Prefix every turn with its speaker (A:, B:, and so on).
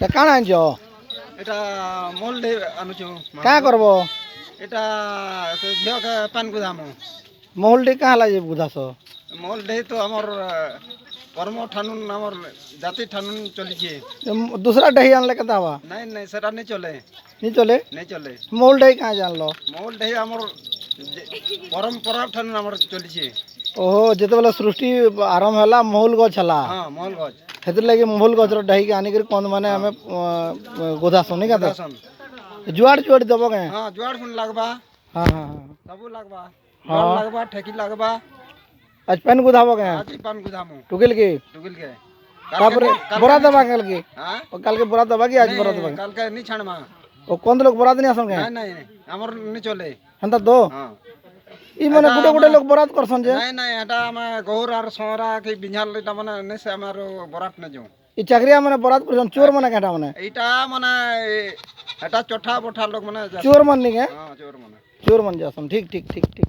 A: তা কাଣା আনছ
B: এটা মোল দে আনুଛୁ
A: কাঁ করব
B: এটা ସେ ଝିଅକେ ପାନ୍ ଗୁଦାମୁ
A: মহলটি কাঁ লাগে বুঝাছ
B: মোল দে তো আমার কর্ম ঠানুন আমার জাতি ঠানুন চলিছে
A: दूसरा डही आनले কেতা হবা
B: নাই নাই সেটা নেই চলে
A: নি চলে
B: নেই চলে
A: মহলটাই কাঁ জানলো
B: মোল দে আমার পরম্পরা ঠানুন আমার চলিছে
A: ওহো যেতবেলে সৃষ্টি আরম্ভ ହେଲା মহুল গছ ହେଲା
B: হ্যাঁ মহল গছ
A: ସେଥିର ଲାଗି ମହୁଲ ଗଛର ଡାହିକି ଆଣିକରି କନ୍ଦ ମାନେ ଆମେ ଗୋଧାସୁଁ ନି କେତେ
B: দাসন
A: ଯୁଆଡେ ଯୁଆଡେ ଦବ କେଁ
B: হ্যাঁ জোয়ার ফুল লাগবা
A: ହଁ ହଁ ହଁ
B: সবু লাগবা
A: ହଁ।
B: জল লাগবা ঠেকি লাগবা
A: আজ পেন গোধাব কেଁ
B: আজ পান গুদামু
A: টুকিল কি
B: টুকিল কে
A: তারপরে বরা দেবা কালকে
B: হ্যাঁ
A: কালকে বরা দেবা কি আজ বরা দেবা
B: কালকে নি ছাড়মা
A: ও কোন লোক বরাত নি আসন কেঁ
B: নাই নাই আমার নি চলে
A: হেন্তা দো
B: হ্যাঁ
A: ই মানে গুটে গুটে লোক বরাত করছন যে
B: নাই নাই এটা আমি গৌর আর সহরা কি বিঝাল এটা মানে নেছে আমার বরাত নে যাও
A: ই চাকরিয়া মানে বরাত করছন চোর মানে কেটা মানে
B: এইটা মানে এটা চঠা বঠা লোক মানে
A: চোর মান নি কে
B: হ্যাঁ চোর মানে
A: চোর মান যাসন ঠিক ঠিক ঠিক ঠিক